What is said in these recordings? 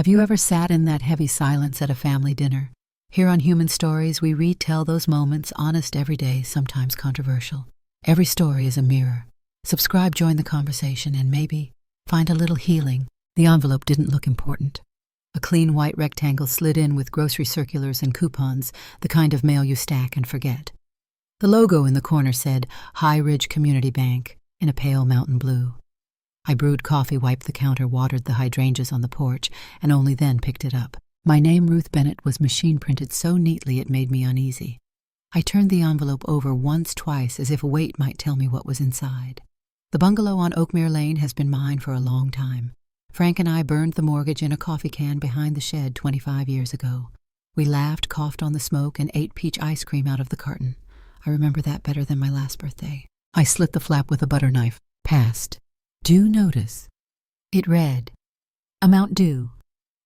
Have you ever sat in that heavy silence at a family dinner? Here on Human Stories, we retell those moments, honest every day, sometimes controversial. Every story is a mirror. Subscribe, join the conversation, and maybe find a little healing. The envelope didn't look important. A clean white rectangle slid in with grocery circulars and coupons, the kind of mail you stack and forget. The logo in the corner said High Ridge Community Bank in a pale mountain blue. I brewed coffee, wiped the counter, watered the hydrangeas on the porch, and only then picked it up. My name, Ruth Bennett, was machine-printed so neatly it made me uneasy. I turned the envelope over once, twice, as if a weight might tell me what was inside. The bungalow on Oakmere Lane has been mine for a long time. Frank and I burned the mortgage in a coffee can behind the shed 25 years ago. We laughed, coughed on the smoke, and ate peach ice cream out of the carton. I remember that better than my last birthday. I slit the flap with a butter knife. Passed. Due notice. It read, amount due,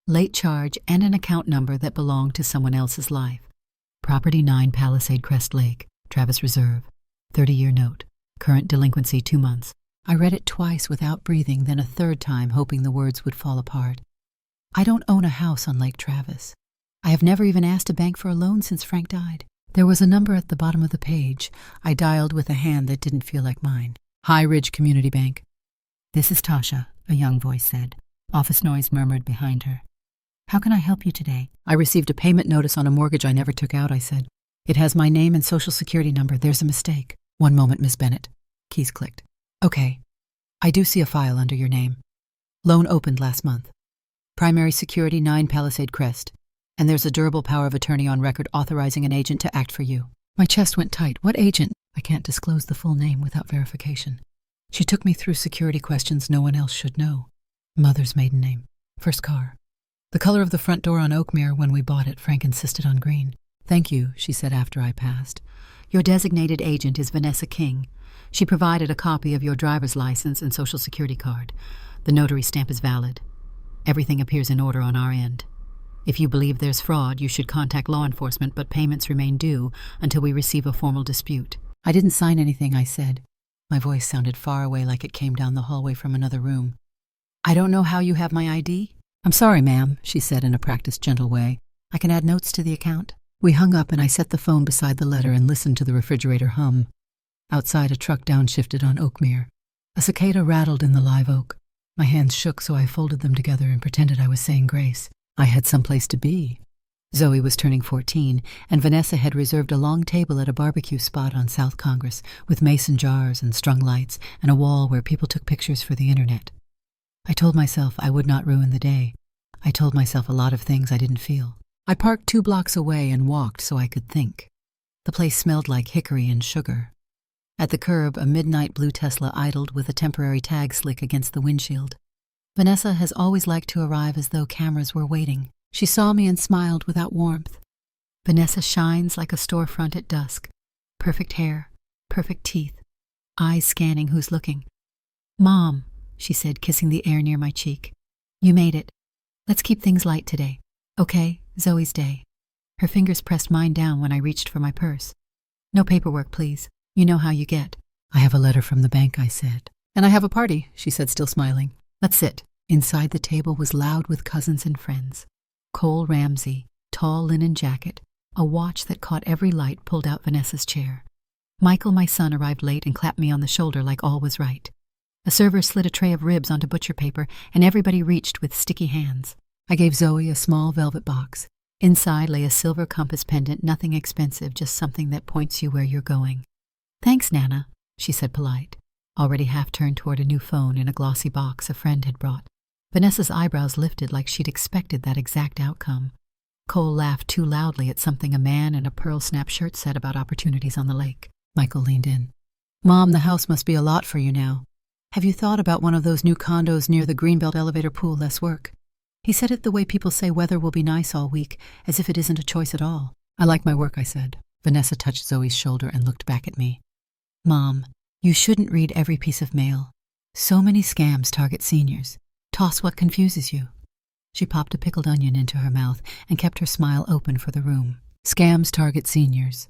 late charge, and an account number that belonged to someone else's life. Property 9 Palisade Crest Lake, Travis Reserve. 30-year note. Current delinquency 2 months. I read it twice without breathing, then a third time, hoping the words would fall apart. I don't own a house on Lake Travis. I have never even asked a bank for a loan since Frank died. There was a number at the bottom of the page. I dialed with a hand that didn't feel like mine. High Ridge Community Bank. This is Tasha, a young voice said. Office noise murmured behind her. How can I help you today? I received a payment notice on a mortgage I never took out, I said. It has my name and social security number. There's a mistake. One moment, Miss Bennett. Keys clicked. Okay. I do see a file under your name. Loan opened last month. Primary security 9 Palisade Crest. And there's a durable power of attorney on record authorizing an agent to act for you. My chest went tight. What agent? I can't disclose the full name without verification. She took me through security questions no one else should know. Mother's maiden name. First car. The color of the front door on Oakmere when we bought it, Frank insisted on green. Thank you, she said after I passed. Your designated agent is Vanessa King. She provided a copy of your driver's license and social security card. The notary stamp is valid. Everything appears in order on our end. If you believe there's fraud, you should contact law enforcement, but payments remain due until we receive a formal dispute. I didn't sign anything, I said. My voice sounded far away, like it came down the hallway from another room. I don't know how you have my ID. I'm sorry, ma'am, she said in a practiced, gentle way. I can add notes to the account. We hung up and I set the phone beside the letter and listened to the refrigerator hum. Outside, a truck downshifted on Oakmere. A cicada rattled in the live oak. My hands shook, so I folded them together and pretended I was saying grace. I had someplace to be. Zoe was turning 14, and Vanessa had reserved a long table at a barbecue spot on South Congress with mason jars and strung lights and a wall where people took pictures for the internet. I told myself I would not ruin the day. I told myself a lot of things I didn't feel. I parked 2 blocks away and walked so I could think. The place smelled like hickory and sugar. At the curb, a midnight blue Tesla idled with a temporary tag slick against the windshield. Vanessa has always liked to arrive as though cameras were waiting. She saw me and smiled without warmth. Vanessa shines like a storefront at dusk. Perfect hair, perfect teeth, eyes scanning who's looking. Mom, she said, kissing the air near my cheek. You made it. Let's keep things light today. Okay, Zoe's day. Her fingers pressed mine down when I reached for my purse. No paperwork, please. You know how you get. I have a letter from the bank, I said. And I have a party, she said, still smiling. Let's sit. Inside the table was loud with cousins and friends. Cole Ramsey, tall linen jacket, a watch that caught every light, pulled out Vanessa's chair. Michael, my son, arrived late and clapped me on the shoulder like all was right. A server slid a tray of ribs onto butcher paper, and everybody reached with sticky hands. I gave Zoe a small velvet box. Inside lay a silver compass pendant, nothing expensive, just something that points you where you're going. Thanks, Nana, she said, polite, already half turned toward a new phone in a glossy box a friend had brought. Vanessa's eyebrows lifted like she'd expected that exact outcome. Cole laughed too loudly at something a man in a pearl snap shirt said about opportunities on the lake. Michael leaned in. Mom, the house must be a lot for you now. Have you thought about one of those new condos near the Greenbelt elevator pool? Less work. He said it the way people say weather will be nice all week, as if it isn't a choice at all. I like my work, I said. Vanessa touched Zoe's shoulder and looked back at me. Mom, you shouldn't read every piece of mail. So many scams target seniors. Toss what confuses you. She popped a pickled onion into her mouth and kept her smile open for the room. Scams target seniors.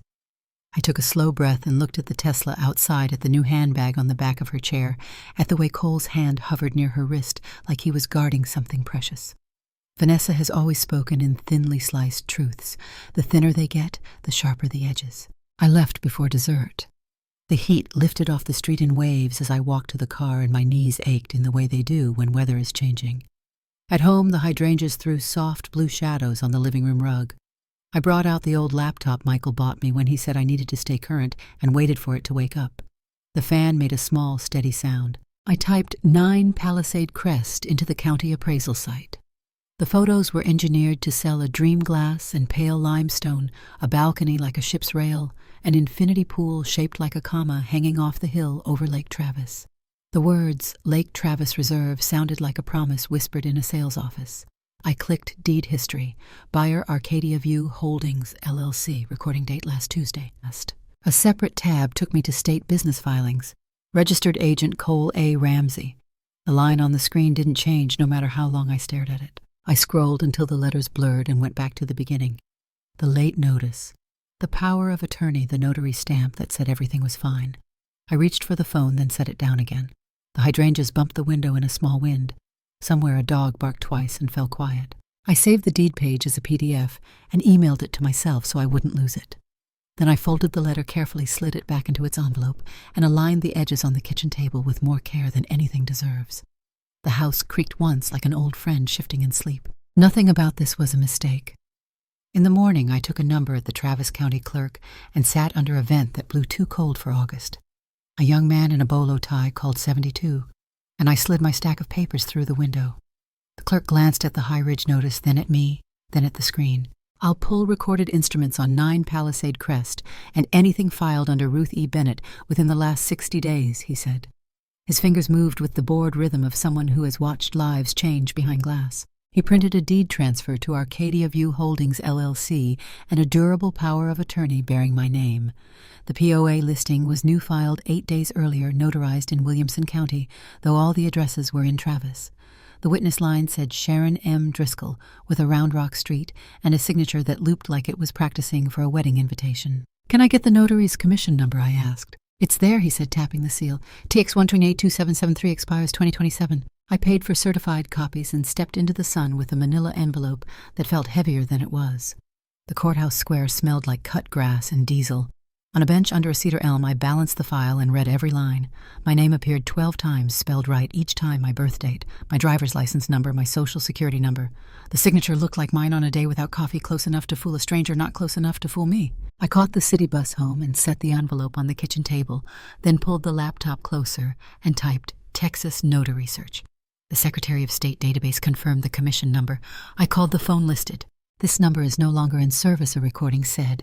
I took a slow breath and looked at the Tesla outside, at the new handbag on the back of her chair, at the way Cole's hand hovered near her wrist like he was guarding something precious. Vanessa has always spoken in thinly sliced truths. The thinner they get, the sharper the edges. I left before dessert. The heat lifted off the street in waves as I walked to the car, and my knees ached in the way they do when weather is changing. At home, the hydrangeas threw soft blue shadows on the living room rug. I brought out the old laptop Michael bought me when he said I needed to stay current, and waited for it to wake up. The fan made a small, steady sound. I typed 9 Palisade Crest into the county appraisal site. The photos were engineered to sell a dream glass and pale limestone, a balcony like a ship's rail, an infinity pool shaped like a comma hanging off the hill over Lake Travis. The words Lake Travis Reserve sounded like a promise whispered in a sales office. I clicked Deed History, buyer Arcadia View Holdings, LLC, recording date last Tuesday. A separate tab took me to state business filings. Registered agent Cole A. Ramsey. The line on the screen didn't change no matter how long I stared at it. I scrolled until the letters blurred and went back to the beginning. The late notice. The power of attorney, the notary stamp that said everything was fine. I reached for the phone, then set it down again. The hydrangeas bumped the window in a small wind. Somewhere a dog barked twice and fell quiet. I saved the deed page as a PDF and emailed it to myself so I wouldn't lose it. Then I folded the letter carefully, slid it back into its envelope, and aligned the edges on the kitchen table with more care than anything deserves. The house creaked once like an old friend shifting in sleep. Nothing about this was a mistake. In the morning, I took a number at the Travis County clerk and sat under a vent that blew too cold for August. A young man in a bolo tie called 72, and I slid my stack of papers through the window. The clerk glanced at the High Ridge notice, then at me, then at the screen. I'll pull recorded instruments on 9 Palisade Crest and anything filed under Ruth E. Bennett within the last 60 days, he said. His fingers moved with the bored rhythm of someone who has watched lives change behind glass. He printed a deed transfer to Arcadia View Holdings, LLC, and a durable power of attorney bearing my name. The POA listing was new filed 8 days earlier, notarized in Williamson County, though all the addresses were in Travis. The witness line said Sharon M. Driscoll, with a Round Rock Street, and a signature that looped like it was practicing for a wedding invitation. "Can I get the notary's commission number?" I asked. "It's there," he said, tapping the seal. "TX 1282773 expires 2027. I paid for certified copies and stepped into the sun with a manila envelope that felt heavier than it was. The courthouse square smelled like cut grass and diesel. On a bench under a cedar elm, I balanced the file and read every line. My name appeared 12 times, spelled right each time: my birth date, my driver's license number, my social security number. The signature looked like mine on a day without coffee, close enough to fool a stranger, not close enough to fool me. I caught the city bus home and set the envelope on the kitchen table, then pulled the laptop closer and typed Texas Notary Search. The Secretary of State database confirmed the commission number. I called the phone listed. "This number is no longer in service," a recording said.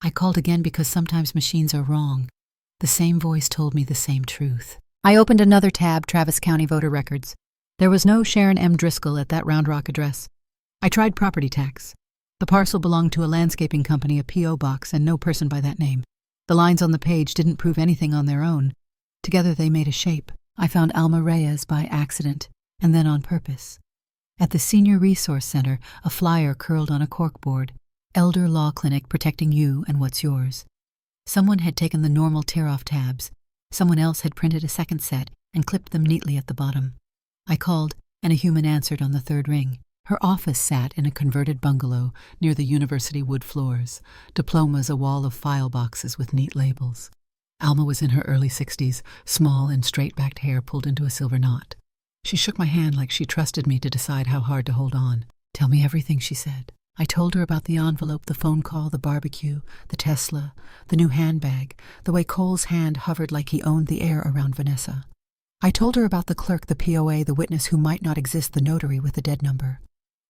I called again because sometimes machines are wrong. The same voice told me the same truth. I opened another tab, Travis County voter records. There was no Sharon M. Driscoll at that Round Rock address. I tried property tax. The parcel belonged to a landscaping company, a P.O. box, and no person by that name. The lines on the page didn't prove anything on their own. Together they made a shape. I found Alma Reyes by accident, and then on purpose. At the Senior Resource Center, a flyer curled on a corkboard. Elder Law Clinic, protecting you and what's yours. Someone had taken the normal tear-off tabs. Someone else had printed a second set and clipped them neatly at the bottom. I called, and a human answered on the third ring. Her office sat in a converted bungalow near the university wood floors, diplomas a wall of file boxes with neat labels. Alma was in her early 60s, small and straight-backed hair pulled into a silver knot. She shook my hand like she trusted me to decide how hard to hold on. "Tell me everything," she said. I told her about the envelope, the phone call, the barbecue, the Tesla, the new handbag, the way Cole's hand hovered like he owned the air around Vanessa. I told her about the clerk, the POA, the witness who might not exist, the notary with the dead number.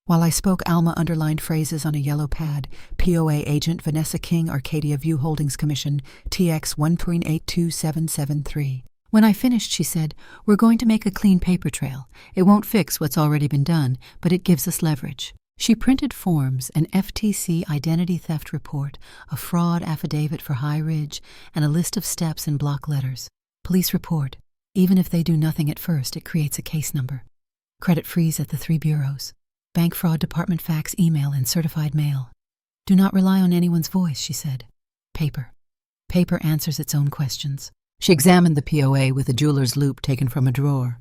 While I spoke, Alma underlined phrases on a yellow pad: POA agent Vanessa King, Arcadia View Holdings Commission, TX 1.82773. When I finished, she said, "We're going to make a clean paper trail. It won't fix what's already been done, but it gives us leverage." She printed forms, an FTC identity theft report, a fraud affidavit for High Ridge, and a list of steps in block letters. Police report. Even if they do nothing at first, it creates a case number. Credit freeze at the 3 bureaus. Bank fraud department fax, email, and certified mail. "Do not rely on anyone's voice," she said. Paper. Paper answers its own questions. She examined the POA with a jeweler's loupe taken from a drawer.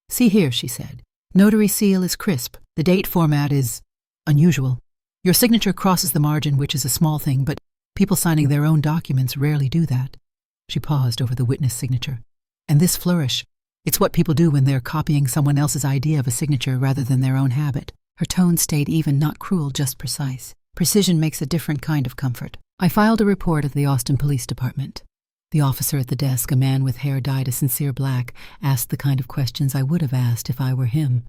"See here," she said. Notary seal is crisp. The date format is unusual. Your signature crosses the margin, which is a small thing, but people signing their own documents rarely do that. She paused over the witness signature. And this flourish. It's what people do when they're copying someone else's idea of a signature rather than their own habit. Her tone stayed even, not cruel, just precise. Precision makes a different kind of comfort. I filed a report at the Austin Police Department. The officer at the desk, a man with hair dyed a sincere black, asked the kind of questions I would have asked if I were him.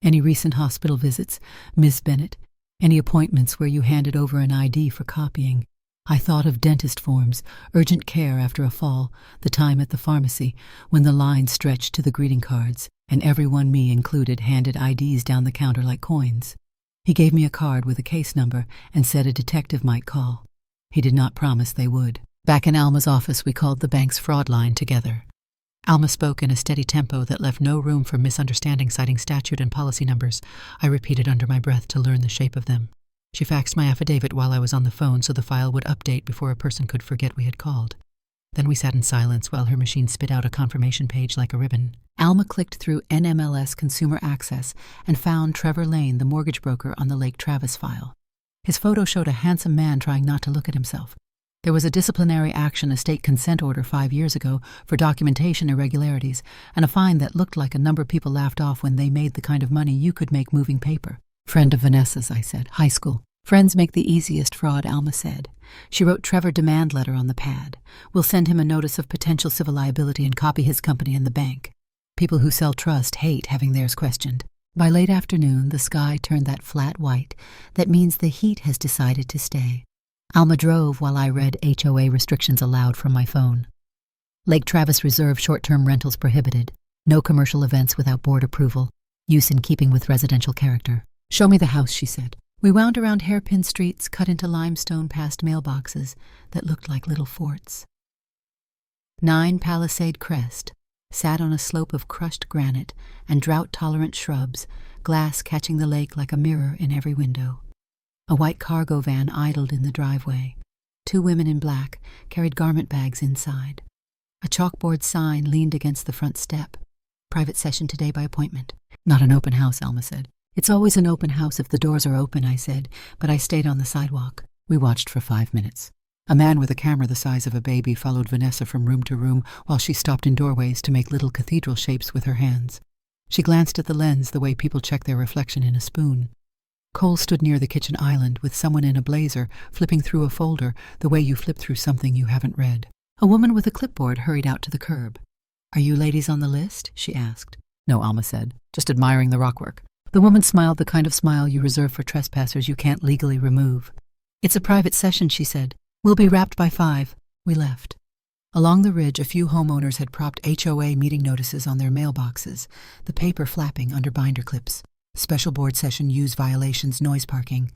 Any recent hospital visits, Miss Bennett? Any appointments where you handed over an ID for copying? I thought of dentist forms, urgent care after a fall, the time at the pharmacy, when the line stretched to the greeting cards, and everyone, me included, handed IDs down the counter like coins. He gave me a card with a case number and said a detective might call. He did not promise they would. Back in Alma's office, we called the bank's fraud line together. Alma spoke in a steady tempo that left no room for misunderstanding, citing statute and policy numbers. I repeated under my breath to learn the shape of them. She faxed my affidavit while I was on the phone so the file would update before a person could forget we had called. Then we sat in silence while her machine spit out a confirmation page like a ribbon. Alma clicked through NMLS Consumer Access and found Trevor Lane, the mortgage broker, on the Lake Travis file. His photo showed a handsome man trying not to look at himself. There was a disciplinary action, a state consent order 5 years ago for documentation irregularities, and a fine that looked like a number of people laughed off when they made the kind of money you could make moving paper. Friend of Vanessa's, I said. High school. Friends make the easiest fraud, Alma said. She wrote Trevor demand letter on the pad. We'll send him a notice of potential civil liability and copy his company and the bank. People who sell trust hate having theirs questioned. By late afternoon, the sky turned that flat white. That means the heat has decided to stay. Alma drove while I read HOA restrictions aloud from my phone. Lake Travis Reserve short-term rentals prohibited. No commercial events without board approval. Use in keeping with residential character. Show me the house, she said. We wound around hairpin streets, cut into limestone past mailboxes that looked like little forts. 9 Palisade Crest sat on a slope of crushed granite and drought-tolerant shrubs, glass catching the lake like a mirror in every window. A white cargo van idled in the driveway. 2 women in black carried garment bags inside. A chalkboard sign leaned against the front step. Private session today by appointment. Not an open house, Alma said. It's always an open house if the doors are open, I said, but I stayed on the sidewalk. We watched for 5 minutes. A man with a camera the size of a baby followed Vanessa from room to room while she stopped in doorways to make little cathedral shapes with her hands. She glanced at the lens the way people check their reflection in a spoon. Cole stood near the kitchen island with someone in a blazer flipping through a folder the way you flip through something you haven't read. A woman with a clipboard hurried out to the curb. Are you ladies on the list? She asked. No, Alma said. Just admiring the rockwork. The woman smiled the kind of smile you reserve for trespassers you can't legally remove. It's a private session, she said. We'll be wrapped by 5. We left. Along the ridge, a few homeowners had propped HOA meeting notices on their mailboxes, the paper flapping under binder clips. Special board session use violations, noise parking.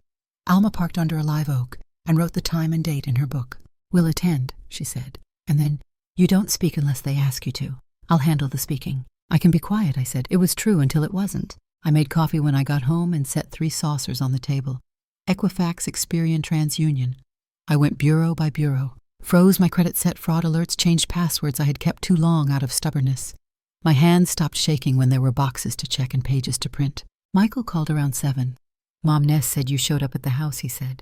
Alma parked under a live oak and wrote the time and date in her book. We'll attend, she said. And then, you don't speak unless they ask you to. I'll handle the speaking. I can be quiet, I said. It was true until it wasn't. I made coffee when I got home and set 3 saucers on the table. Equifax, Experian, TransUnion. I went bureau by bureau. Froze my credit set fraud alerts, changed passwords I had kept too long out of stubbornness. My hands stopped shaking when there were boxes to check and pages to print. Michael called around 7. Mom Ness said you showed up at the house, he said.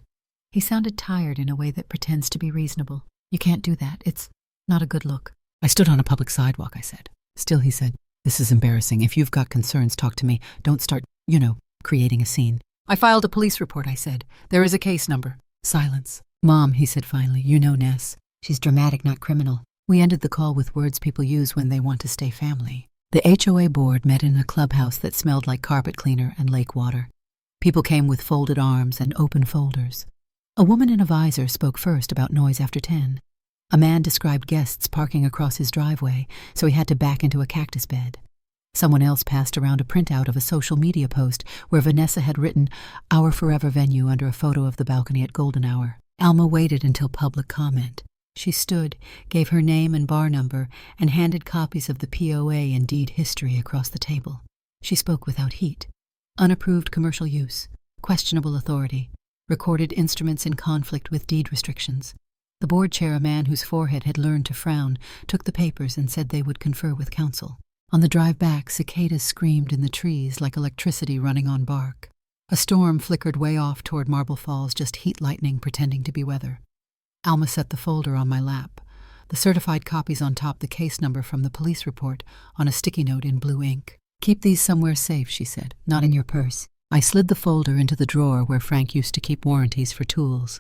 He sounded tired in a way that pretends to be reasonable. You can't do that. It's not a good look. I stood on a public sidewalk, I said. Still, he said, this is embarrassing. If you've got concerns, talk to me. Don't start, creating a scene. I filed a police report, I said. There is a case number. Silence. Mom, he said finally, you know Ness. She's dramatic, not criminal. We ended the call with words people use when they want to stay family. The HOA board met in a clubhouse that smelled like carpet cleaner and lake water. People came with folded arms and open folders. A woman in a visor spoke first about noise after 10. A man described guests parking across his driveway, so he had to back into a cactus bed. Someone else passed around a printout of a social media post where Vanessa had written, Our Forever Venue under a photo of the balcony at Golden Hour. Alma waited until public comment. She stood, gave her name and bar number, and handed copies of the POA and deed history across the table. She spoke without heat. Unapproved commercial use, questionable authority, recorded instruments in conflict with deed restrictions. The board chair, a man whose forehead had learned to frown, took the papers and said they would confer with counsel. On the drive back, cicadas screamed in the trees like electricity running on bark. A storm flickered way off toward Marble Falls, just heat lightning pretending to be weather. Alma set the folder on my lap, the certified copies on top, the case number from the police report on a sticky note in blue ink. "Keep these somewhere safe," she said, "not in your purse." I slid the folder into the drawer where Frank used to keep warranties for tools.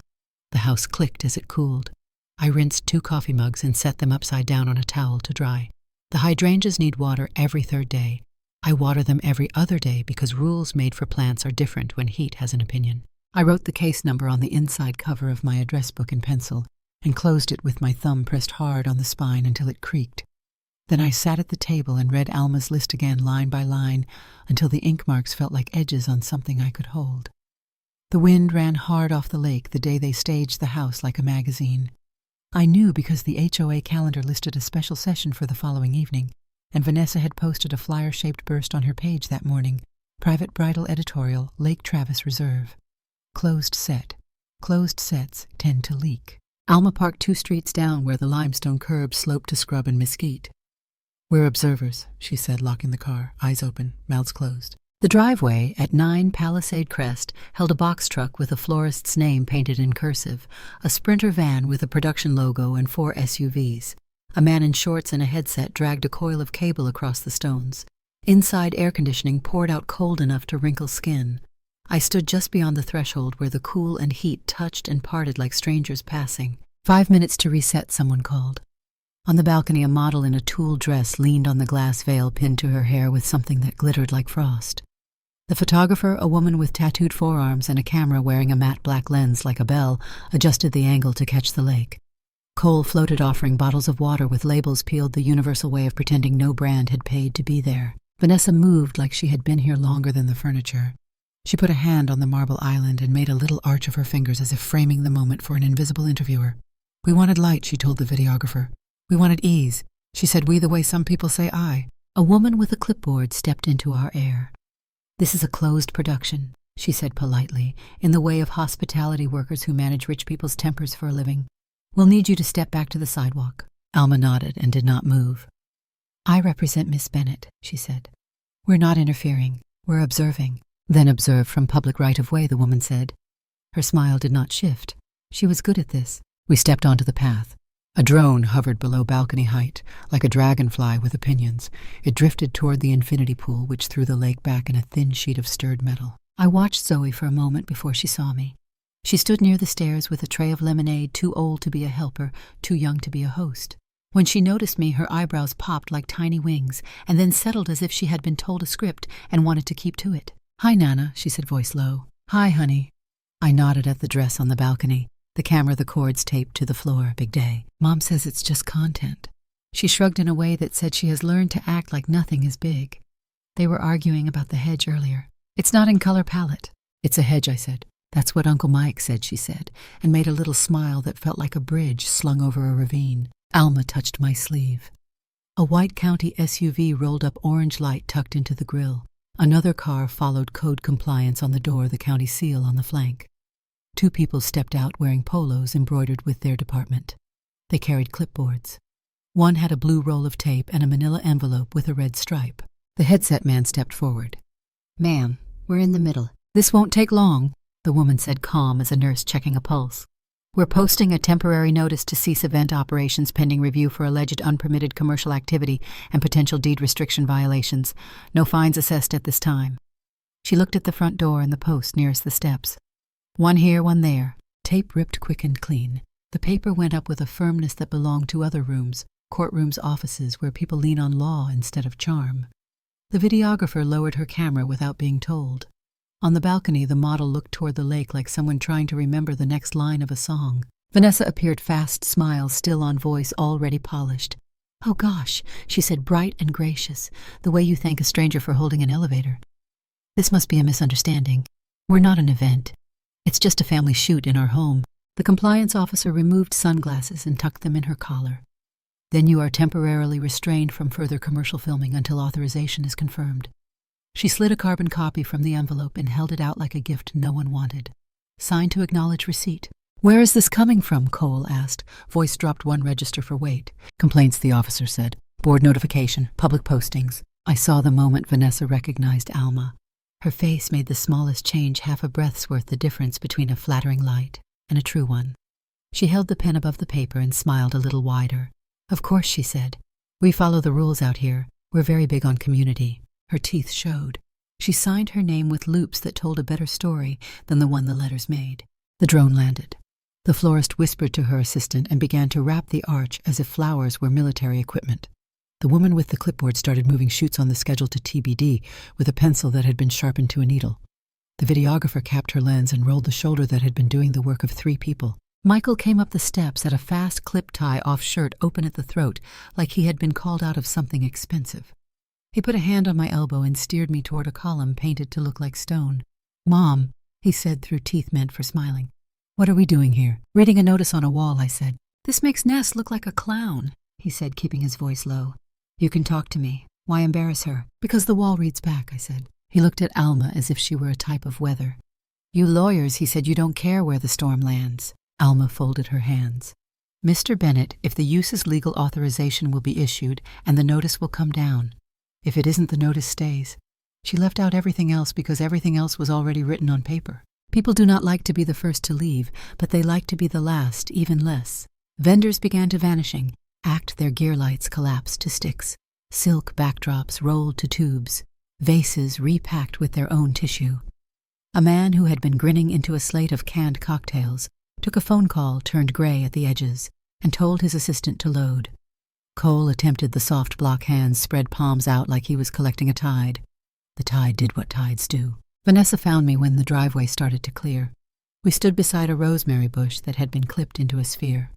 The house clicked as it cooled. I rinsed 2 coffee mugs and set them upside down on a towel to dry. The hydrangeas need water every 3rd day. I water them every other day because rules made for plants are different when heat has an opinion. I wrote the case number on the inside cover of my address book in pencil and closed it with my thumb pressed hard on the spine until it creaked. Then I sat at the table and read Alma's list again line by line until the ink marks felt like edges on something I could hold. The wind ran hard off the lake the day they staged the house like a magazine. I knew because the HOA calendar listed a special session for the following evening, and Vanessa had posted a flyer-shaped burst on her page that morning, Private Bridal Editorial, Lake Travis Reserve. Closed set. Closed sets tend to leak. Alma parked 2 streets down where the limestone curb sloped to scrub and mesquite. "We're observers," she said, locking the car, eyes open, mouths closed. The driveway at 9 Palisade Crest held a box truck with a florist's name painted in cursive, a Sprinter van with a production logo, and 4 SUVs. A man in shorts and a headset dragged a coil of cable across the stones. Inside, air conditioning poured out cold enough to wrinkle skin. I stood just beyond the threshold where the cool and heat touched and parted like strangers passing. 5 minutes to reset, someone called. On the balcony, a model in a tulle dress leaned on the glass veil pinned to her hair with something that glittered like frost. The photographer, a woman with tattooed forearms and a camera wearing a matte black lens like a bell, adjusted the angle to catch the lake. Cole floated offering bottles of water with labels peeled the universal way of pretending no brand had paid to be there. Vanessa moved like she had been here longer than the furniture. She put a hand on the marble island and made a little arch of her fingers as if framing the moment for an invisible interviewer. "We wanted light," she told the videographer. "We wanted ease." She said we the way some people say I. A woman with a clipboard stepped into our air. "This is a closed production," she said politely, in the way of hospitality workers who manage rich people's tempers for a living. "We'll need you to step back to the sidewalk." Alma nodded and did not move. "I represent Miss Bennett," she said. "We're not interfering. We're observing." "Then observe from public right-of-way," the woman said. Her smile did not shift. She was good at this. We stepped onto the path. A drone hovered below balcony height, like a dragonfly with opinions. It drifted toward the infinity pool, which threw the lake back in a thin sheet of stirred metal. I watched Zoe for a moment before she saw me. She stood near the stairs with a tray of lemonade, too old to be a helper, too young to be a host. When she noticed me, her eyebrows popped like tiny wings, and then settled as if she had been told a script and wanted to keep to it. "Hi, Nana," she said, voice low. "Hi, honey." I nodded at the dress on the balcony, the camera, the cords taped to the floor. Big day. "Mom says it's just content." She shrugged in a way that said she has learned to act like nothing is big. They were arguing about the hedge earlier. "It's not in color palette." "It's a hedge," I said. "That's what Uncle Mike said," she said, and made a little smile that felt like a bridge slung over a ravine. Alma touched my sleeve. A white county SUV rolled up, orange light tucked into the grill. Another car followed, code compliance on the door, the county seal on the flank. 2 people stepped out wearing polos embroidered with their department. They carried clipboards. One had a blue roll of tape and a manila envelope with a red stripe. The headset man stepped forward. "Ma'am, we're in the middle. This won't take long," the woman said, calm as a nurse checking a pulse. "We're posting a temporary notice to cease event operations pending review for alleged unpermitted commercial activity and potential deed restriction violations. No fines assessed at this time." She looked at the front door and the post nearest the steps. "One here, one there." Tape ripped quick and clean. The paper went up with a firmness that belonged to other rooms, courtrooms, offices, where people lean on law instead of charm. The videographer lowered her camera without being told. On the balcony, the model looked toward the lake like someone trying to remember the next line of a song. Vanessa appeared, fast smile still on, voice already polished. "Oh gosh," she said, bright and gracious, the way you thank a stranger for holding an elevator. "This must be a misunderstanding. We're not an event. It's just a family shoot in our home." The compliance officer removed sunglasses and tucked them in her collar. "Then you are temporarily restrained from further commercial filming until authorization is confirmed." She slid a carbon copy from the envelope and held it out like a gift no one wanted. "Sign to acknowledge receipt." "Where is this coming from?" Cole asked. Voice dropped 1 register for weight. "Complaints," the officer said. Board notification, public postings. I saw the moment Vanessa recognized Alma. Her face made the smallest change half a breath's worth the difference between a flattering light and a true one. She held the pen above the paper and smiled a little wider. Of course, she said. We follow the rules out here. We're very big on community. Her teeth showed. She signed her name with loops that told a better story than the one the letters made. The drone landed. The florist whispered to her assistant and began to wrap the arch as if flowers were military equipment. The woman with the clipboard started moving shoots on the schedule to TBD with a pencil that had been sharpened to a needle. The videographer capped her lens and rolled the shoulder that had been doing the work of 3 people. Michael came up the steps at a fast clip tie off shirt open at the throat, like he had been called out of something expensive. He put a hand on my elbow and steered me toward a column painted to look like stone. Mom, he said through teeth meant for smiling. What are we doing here? Reading a notice on a wall, I said. This makes Ness look like a clown, he said, keeping his voice low. You can talk to me. Why embarrass her? Because the wall reads back, I said. He looked at Alma as if she were a type of weather. You lawyers, he said, you don't care where the storm lands. Alma folded her hands. Mr. Bennett, if the use's legal authorization will be issued and the notice will come down. If it isn't, the notice stays. She left out everything else because everything else was already written on paper. People do not like to be the first to leave, but they like to be the last, even less. Vendors began to vanishing. Their gear lights collapsed to sticks. Silk backdrops rolled to tubes. Vases repacked with their own tissue. A man who had been grinning into a slate of canned cocktails took a phone call turned gray at the edges and told his assistant to load. Cole attempted the soft block hands, spread palms out like he was collecting a tide. The tide did what tides do. Vanessa found me when the driveway started to clear. We stood beside a rosemary bush that had been clipped into a sphere.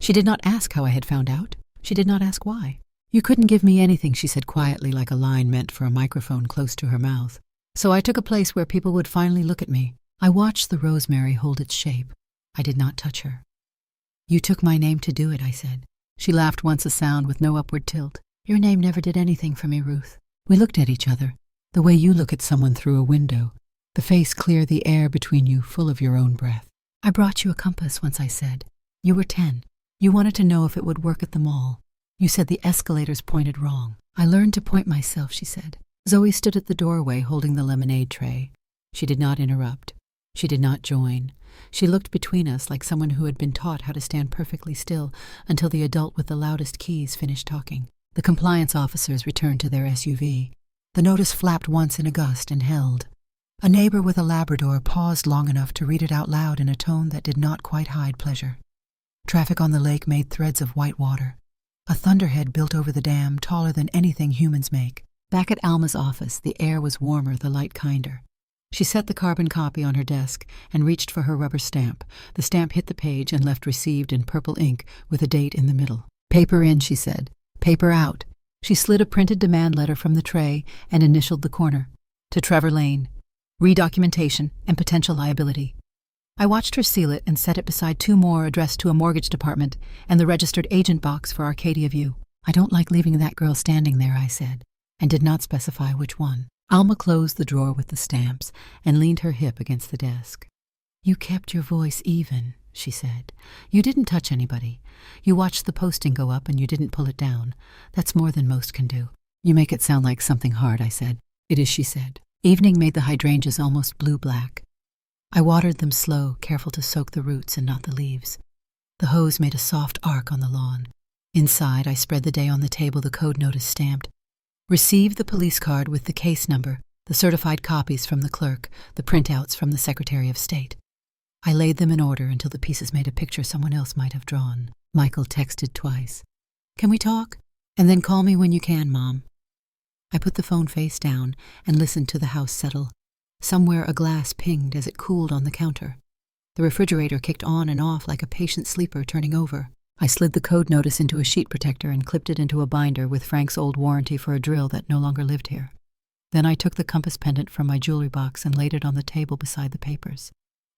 She did not ask how I had found out. She did not ask why. You couldn't give me anything, she said quietly, like a line meant for a microphone close to her mouth. So I took a place where people would finally look at me. I watched the rosemary hold its shape. I did not touch her. You took my name to do it, I said. She laughed once, a sound with no upward tilt. Your name never did anything for me, Ruth. We looked at each other, the way you look at someone through a window, the face clear, the air between you full of your own breath. I brought you a compass once, I said. You were 10. You wanted to know if it would work at the mall. You said the escalators pointed wrong. I learned to point myself, she said. Zoe stood at the doorway holding the lemonade tray. She did not interrupt. She did not join. She looked between us like someone who had been taught how to stand perfectly still until the adult with the loudest keys finished talking. The compliance officers returned to their SUV. The notice flapped once in a gust and held. A neighbor with a Labrador paused long enough to read it out loud in a tone that did not quite hide pleasure. Traffic on the lake made threads of white water. A thunderhead built over the dam, taller than anything humans make. Back at Alma's office, the air was warmer, the light kinder. She set the carbon copy on her desk and reached for her rubber stamp. The stamp hit the page and left received in purple ink with a date in the middle. Paper in, she said. Paper out. She slid a printed demand letter from the tray and initialed the corner. To Trevor Lane. Redocumentation and potential liability. I watched her seal it and set it beside 2 more addressed to a mortgage department and the registered agent box for Arcadia View. I don't like leaving that girl standing there, I said, and did not specify which one. Alma closed the drawer with the stamps and leaned her hip against the desk. You kept your voice even, she said. You didn't touch anybody. You watched the posting go up and you didn't pull it down. That's more than most can do. You make it sound like something hard, I said. It is, she said. Evening made the hydrangeas almost blue-black. I watered them slow, careful to soak the roots and not the leaves. The hose made a soft arc on the lawn. Inside, I spread the day on the table, the code notice stamped. Received the police card with the case number, the certified copies from the clerk, the printouts from the Secretary of State. I laid them in order until the pieces made a picture someone else might have drawn. Michael texted twice. Can we talk? And then call me when you can, Mom. I put the phone face down and listened to the house settle. Somewhere a glass pinged as it cooled on the counter. The refrigerator kicked on and off like a patient sleeper turning over. I slid the code notice into a sheet protector and clipped it into a binder with Frank's old warranty for a drill that no longer lived here. Then I took the compass pendant from my jewelry box and laid it on the table beside the papers.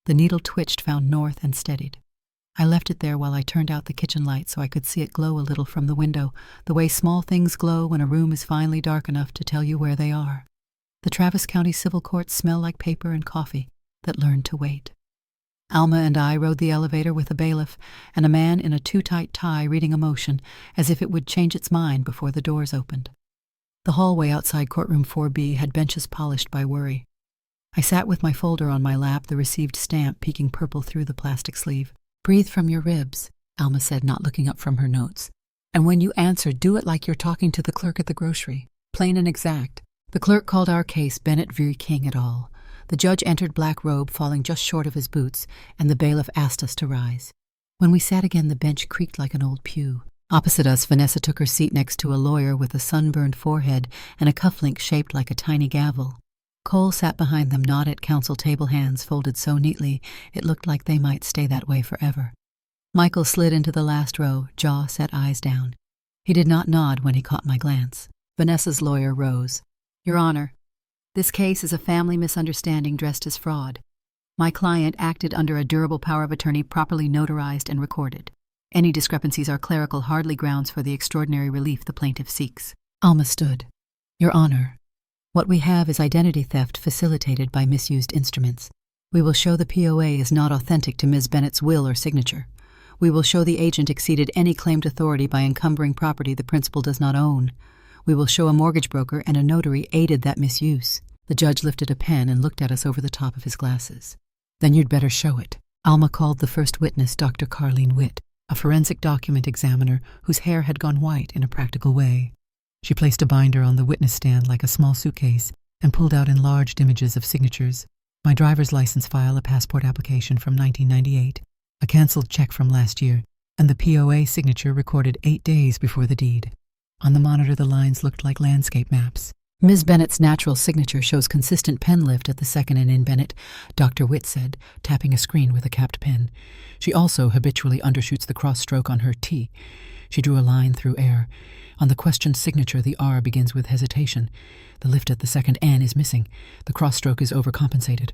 The needle twitched, found north, and steadied. I left it there while I turned out the kitchen light so I could see it glow a little from the window, the way small things glow when a room is finally dark enough to tell you where they are. The Travis County Civil Courts smell like paper and coffee that learned to wait. Alma and I rode the elevator with a bailiff and a man in a too-tight tie reading a motion as if it would change its mind before the doors opened. The hallway outside courtroom 4B had benches polished by worry. I sat with my folder on my lap, the received stamp peeking purple through the plastic sleeve. "Breathe from your ribs," Alma said, not looking up from her notes. "And when you answer, do it like you're talking to the clerk at the grocery. Plain and exact." The clerk called our case Bennett v. King et al. The judge entered, black robe falling just short of his boots, and the bailiff asked us to rise. When we sat again, the bench creaked like an old pew. Opposite us, Vanessa took her seat next to a lawyer with a sunburned forehead and a cufflink shaped like a tiny gavel. Cole sat behind them, not at counsel table, hands folded so neatly it looked like they might stay that way forever. Michael slid into the last row, jaw set, eyes down. He did not nod when he caught my glance. Vanessa's lawyer rose. "Your Honor, this case is a family misunderstanding dressed as fraud. My client acted under a durable power of attorney properly notarized and recorded. Any discrepancies are clerical, hardly grounds for the extraordinary relief the plaintiff seeks." Alma stood. "Your Honor, what we have is identity theft facilitated by misused instruments. We will show the POA is not authentic to Ms. Bennett's will or signature. We will show the agent exceeded any claimed authority by encumbering property the principal does not own. We will show a mortgage broker and a notary aided that misuse." The judge lifted a pen and looked at us over the top of his glasses. "Then you'd better show it." Alma called the first witness, Dr. Carleen Witt, a forensic document examiner whose hair had gone white in a practical way. She placed a binder on the witness stand like a small suitcase and pulled out enlarged images of signatures: my driver's license file, a passport application from 1998, a canceled check from last year, and the POA signature recorded 8 days before the deed. On the monitor, the lines looked like landscape maps. "Ms. Bennett's natural signature shows consistent pen lift at the second and in Bennett," Dr. Witt said, tapping a screen with a capped pen. "She also habitually undershoots the cross stroke on her T." She drew a line through air. "On the questioned signature, the R begins with hesitation. The lift at the second N is missing. The cross stroke is overcompensated.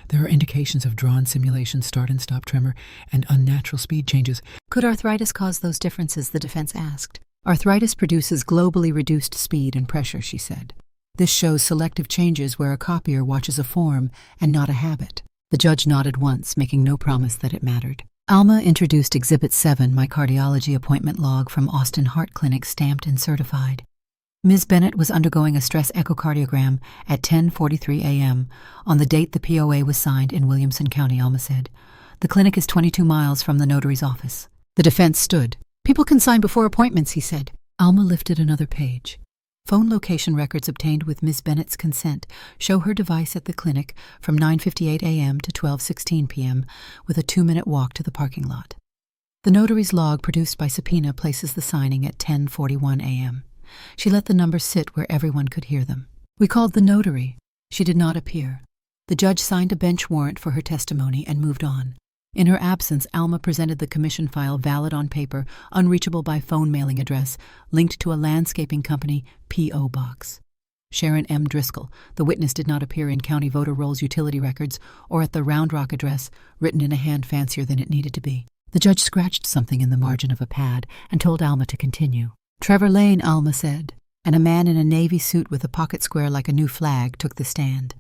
There are indications of drawn simulation, start and stop tremor, and unnatural speed changes." "Could arthritis cause those differences?" the defense asked. "Arthritis produces globally reduced speed and pressure," she said. "This shows selective changes where a copier watches a form and not a habit." The judge nodded once, making no promise that it mattered. Alma introduced Exhibit 7, my cardiology appointment log from Austin Heart Clinic, stamped and certified. Ms. Bennett was undergoing a stress echocardiogram at 10:43 a.m. on the date the POA was signed in Williamson County, Alma said. "The clinic is 22 miles from the notary's office." The defense stood. "People can sign before appointments," he said. Alma lifted another page. "Phone location records obtained with Ms. Bennett's consent show her device at the clinic from 9:58 a.m. to 12:16 p.m. with a 2-minute walk to the parking lot. The notary's log produced by subpoena places the signing at 10:41 a.m. She let the numbers sit where everyone could hear them. We called the notary. She did not appear. The judge signed a bench warrant for her testimony and moved on. In her absence, Alma presented the commission file, valid on paper, unreachable by phone mailing address, linked to a landscaping company, P.O. Box. Sharon M. Driscoll, the witness, did not appear in county voter rolls, utility records, or at the Round Rock address, written in a hand fancier than it needed to be. The judge scratched something in the margin of a pad and told Alma to continue. "Trevor Lane," Alma said, and a man in a navy suit with a pocket square like a new flag took the stand.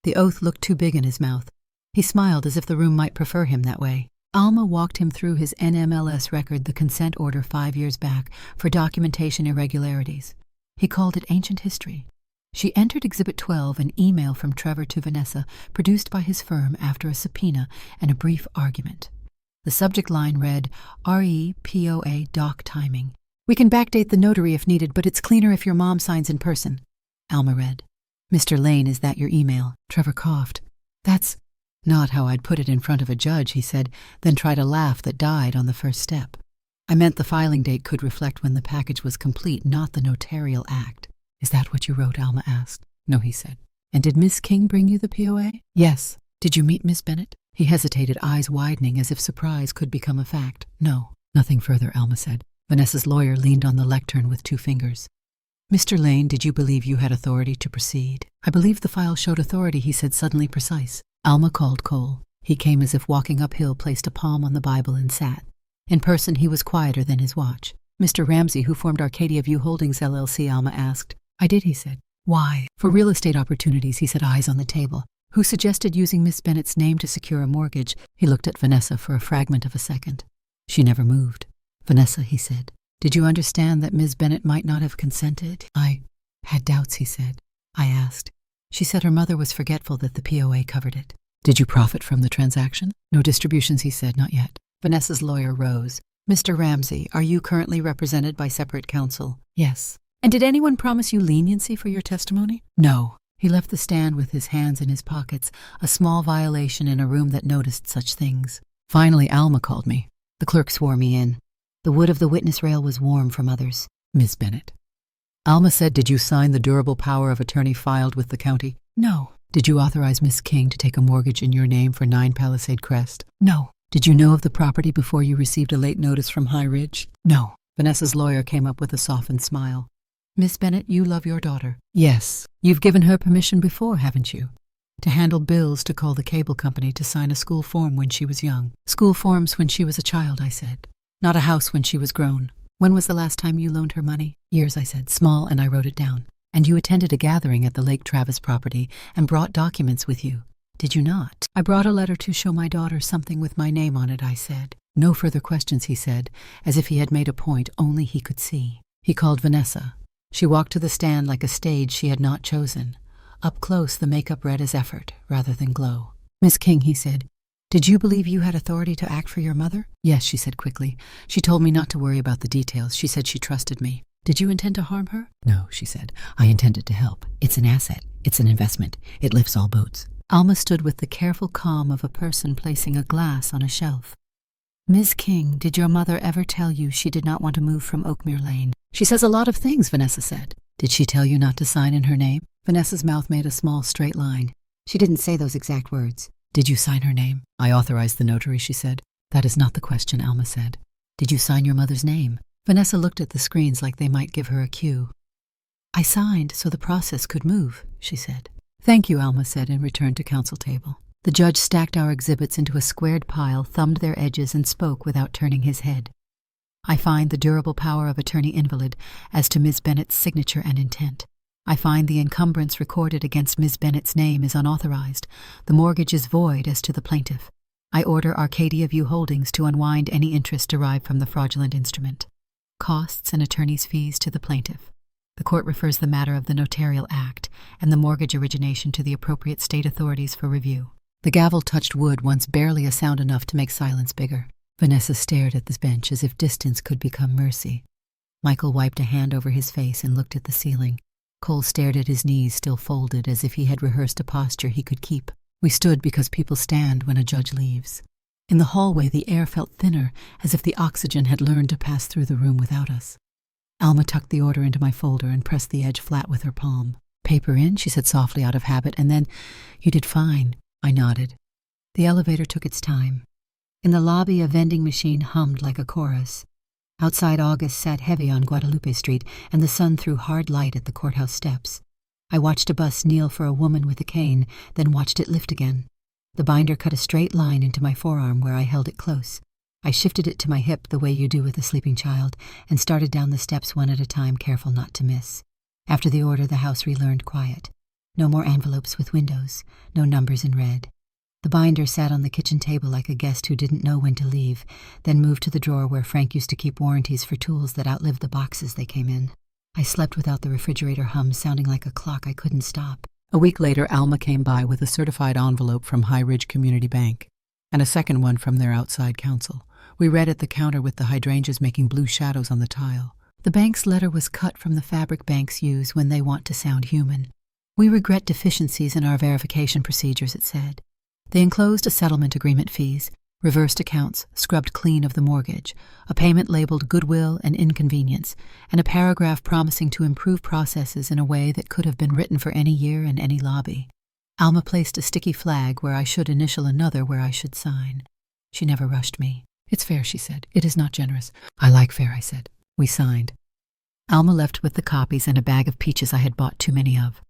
The oath looked too big in his mouth. He smiled as if the room might prefer him that way. Alma walked him through his NMLS record, the consent order 5 years back, for documentation irregularities. He called it ancient history. She entered Exhibit 12, an email from Trevor to Vanessa, produced by his firm after a subpoena and a brief argument. The subject line read, "REPOA doc timing. We can backdate the notary if needed, but it's cleaner if your mom signs in person." Alma read, "Mr. Lane, is that your email?" Trevor coughed. "That's not how I'd put it in front of a judge," he said, then tried a laugh that died on the first step. "I meant the filing date could reflect when the package was complete, not the notarial act." "Is that what you wrote?" Alma asked. "No," he said. "And did Miss King bring you the POA?" "Yes." "Did you meet Miss Bennett?" He hesitated, eyes widening as if surprise could become a fact. "No." "Nothing further," Alma said. Vanessa's lawyer leaned on the lectern with 2 fingers. "Mr. Lane, did you believe you had authority to proceed?" "I believed the file showed authority," he said, suddenly precise. Alma called Cole. He came as if walking uphill, placed a palm on the Bible, and sat. In person, he was quieter than his watch. "Mr. Ramsey, who formed Arcadia View Holdings, LLC, Alma asked. "I did," he said. "Why?" "For real estate opportunities," he said, eyes on the table. Who suggested using Miss Bennett's name to secure a mortgage? He looked at Vanessa for a fragment of a second. She never moved. Vanessa, he said, did you understand that Miss Bennett might not have consented? I had doubts, he said. I asked. She said her mother was forgetful that the POA covered it. Did you profit from the transaction? No distributions, he said, not yet. Vanessa's lawyer rose. Mr. Ramsey, are you currently represented by separate counsel? Yes. And did anyone promise you leniency for your testimony? No. He left the stand with his hands in his pockets, a small violation in a room that noticed such things. Finally, Alma called me. The clerk swore me in. The wood of the witness rail was warm from others. Miss Bennett. Alma said, did you sign the durable power of attorney filed with the county? No. Did you authorize Miss King to take a mortgage in your name for 9 Palisade Crest? No. Did you know of the property before you received a late notice from High Ridge? No. Vanessa's lawyer came up with a softened smile. Miss Bennett, you love your daughter. Yes. You've given her permission before, haven't you? To handle bills, to call the cable company, to sign a school form when she was young. School forms when she was a child, I said. Not a house when she was grown. When was the last time you loaned her money? Years, I said, small, and I wrote it down. And you attended a gathering at the Lake Travis property and brought documents with you. Did you not? I brought a letter to show my daughter something with my name on it, I said. No further questions, he said, as if he had made a point only he could see. He called Vanessa. She walked to the stand like a stage she had not chosen. Up close, the makeup read as effort rather than glow. Miss King, he said, did you believe you had authority to act for your mother? Yes, she said quickly. She told me not to worry about the details. She said she trusted me. Did you intend to harm her? No, she said. I intended to help. It's an asset. It's an investment. It lifts all boats. Alma stood with the careful calm of a person placing a glass on a shelf. Miss King, did your mother ever tell you she did not want to move from Oakmere Lane? She says a lot of things, Vanessa said. Did she tell you not to sign in her name? Vanessa's mouth made a small straight line. She didn't say those exact words. Did you sign her name? I authorized the notary, she said. That is not the question, Alma said. Did you sign your mother's name? Vanessa looked at the screens like they might give her a cue. I signed so the process could move, she said. Thank you, Alma said, and returned to counsel table. The judge stacked our exhibits into a squared pile, thumbed their edges, and spoke without turning his head. I find the durable power of attorney invalid as to Miss Bennett's signature and intent. I find the encumbrance recorded against Miss Bennett's name is unauthorized. The mortgage is void as to the plaintiff. I order Arcadia View Holdings to unwind any interest derived from the fraudulent instrument. Costs and attorney's fees to the plaintiff. The court refers the matter of the notarial act and the mortgage origination to the appropriate state authorities for review. The gavel touched wood once barely a sound enough to make silence bigger. Vanessa stared at the bench as if distance could become mercy. Michael wiped a hand over his face and looked at the ceiling. Cole stared at his knees still folded as if he had rehearsed a posture he could keep. We stood because people stand when a judge leaves. In the hallway, the air felt thinner, as if the oxygen had learned to pass through the room without us. Alma tucked the order into my folder and pressed the edge flat with her palm. Paper in, she said softly out of habit, and then, you did fine. I nodded. The elevator took its time. In the lobby, a vending machine hummed like a chorus. Outside, August sat heavy on Guadalupe Street, and the sun threw hard light at the courthouse steps. I watched a bus kneel for a woman with a cane, then watched it lift again. The binder cut a straight line into my forearm where I held it close. I shifted it to my hip the way you do with a sleeping child, and started down the steps one at a time, careful not to miss. After the order, the house relearned quiet. No more envelopes with windows, no numbers in red. The binder sat on the kitchen table like a guest who didn't know when to leave, then moved to the drawer where Frank used to keep warranties for tools that outlived the boxes they came in. I slept without the refrigerator hum sounding like a clock I couldn't stop. A week later, Alma came by with a certified envelope from High Ridge Community Bank, and a second one from their outside counsel. We read at the counter with the hydrangeas making blue shadows on the tile. The bank's letter was cut from the fabric banks use when they want to sound human. We regret deficiencies in our verification procedures, it said. They enclosed a settlement agreement fees, reversed accounts, scrubbed clean of the mortgage, a payment labeled goodwill and inconvenience, and a paragraph promising to improve processes in a way that could have been written for any year and any lobby. Alma placed a sticky flag where I should initial another where I should sign. She never rushed me. It's fair, she said. It is not generous. I like fair, I said. We signed. Alma left with the copies and a bag of peaches I had bought too many of.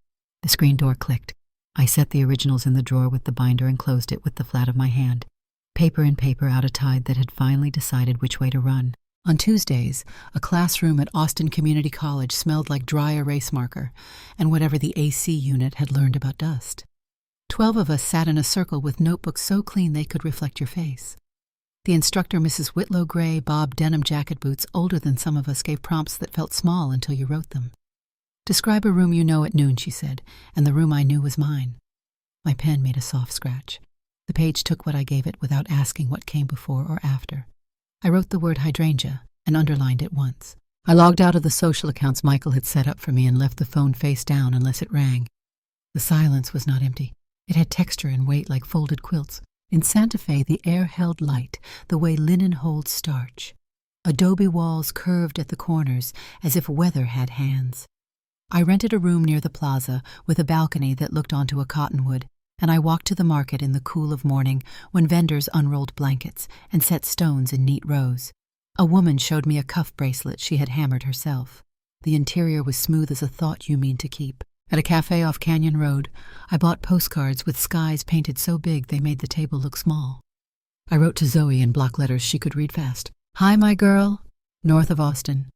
The screen door clicked. I set the originals in the drawer with the binder and closed it with the flat of my hand. Paper and paper out a tide that had finally decided which way to run. On Tuesdays, a classroom at Austin Community College smelled like dry erase marker and whatever the AC unit had learned about dust. 12 of us sat in a circle with notebooks so clean they could reflect your face. The instructor, Mrs. Whitlow Gray, bobbed denim jacket boots older than some of us, gave prompts that felt small until you wrote them. Describe a room you know at noon, she said, and the room I knew was mine. My pen made a soft scratch. The page took what I gave it without asking what came before or after. I wrote the word hydrangea and underlined it once. I logged out of the social accounts Michael had set up for me and left the phone face down unless it rang. The silence was not empty. It had texture and weight like folded quilts. In Santa Fe, the air held light, the way linen holds starch. Adobe walls curved at the corners as if weather had hands. I rented a room near the plaza with a balcony that looked onto a cottonwood, and I walked to the market in the cool of morning when vendors unrolled blankets and set stones in neat rows. A woman showed me a cuff bracelet she had hammered herself. The interior was smooth as a thought you mean to keep. At a cafe off Canyon Road, I bought postcards with skies painted so big they made the table look small. I wrote to Zoe in block letters she could read fast. Hi, my girl. North of Austin.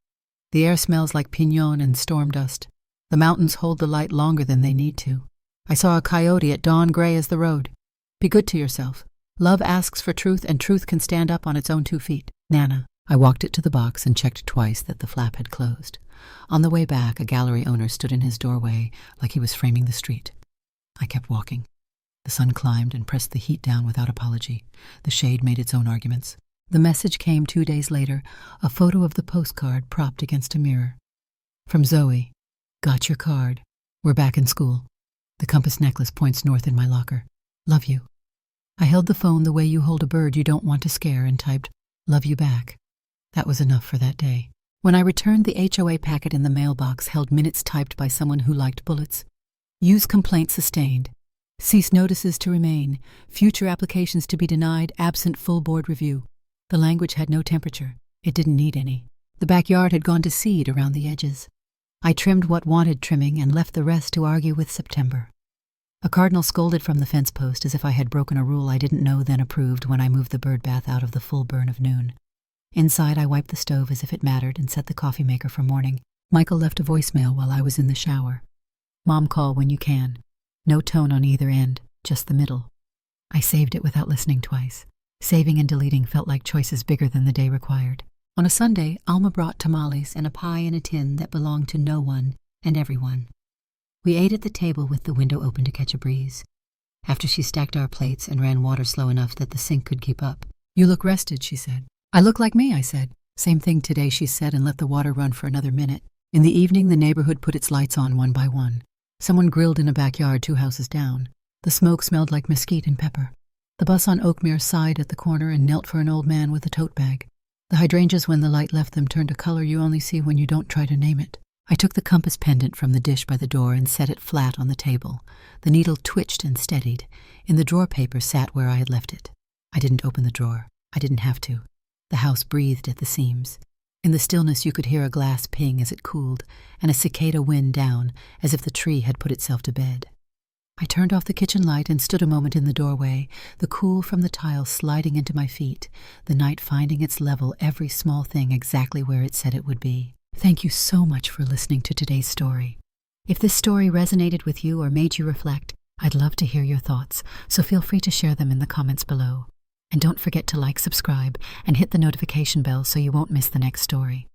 The air smells like pinon and storm dust. The mountains hold the light longer than they need to. I saw a coyote at dawn, gray as the road. Be good to yourself. Love asks for truth, and truth can stand up on its own 2 feet. Nana. I walked it to the box and checked twice that the flap had closed. On the way back, a gallery owner stood in his doorway like he was framing the street. I kept walking. The sun climbed and pressed the heat down without apology. The shade made its own arguments. The message came 2 days later, a photo of the postcard propped against a mirror. From Zoe. Got your card. We're back in school. The compass necklace points north in my locker. Love you. I held the phone the way you hold a bird you don't want to scare and typed, love you back. That was enough for that day. When I returned, the HOA packet in the mailbox held minutes typed by someone who liked bullets. Use complaint sustained. Cease notices to remain. Future applications to be denied, absent full board review. The language had no temperature. It didn't need any. The backyard had gone to seed around the edges. I trimmed what wanted trimming and left the rest to argue with September. A cardinal scolded from the fence post as if I had broken a rule I didn't know then approved when I moved the bird bath out of the full burn of noon. Inside, I wiped the stove as if it mattered and set the coffee maker for morning. Michael left a voicemail while I was in the shower. Mom, call when you can. No tone on either end, just the middle. I saved it without listening twice. Saving and deleting felt like choices bigger than the day required. On a Sunday, Alma brought tamales and a pie in a tin that belonged to no one and everyone. We ate at the table with the window open to catch a breeze. After she stacked our plates and ran water slow enough that the sink could keep up. You look rested, she said. I look like me, I said. Same thing today, she said, and let the water run for another minute. In the evening, the neighborhood put its lights on one by one. Someone grilled in a backyard 2 houses down. The smoke smelled like mesquite and pepper. The bus on Oakmere sighed at the corner and knelt for an old man with a tote bag. The hydrangeas, when the light left them, turned a color you only see when you don't try to name it. I took the compass pendant from the dish by the door and set it flat on the table. The needle twitched and steadied. In the drawer paper sat where I had left it. I didn't open the drawer. I didn't have to. The house breathed at the seams. In the stillness you could hear a glass ping as it cooled, and a cicada wind down, as if the tree had put itself to bed. I turned off the kitchen light and stood a moment in the doorway, the cool from the tile sliding into my feet, the night finding its level, every small thing exactly where it said it would be. Thank you so much for listening to today's story. If this story resonated with you or made you reflect, I'd love to hear your thoughts, so feel free to share them in the comments below. And don't forget to like, subscribe, and hit the notification bell so you won't miss the next story.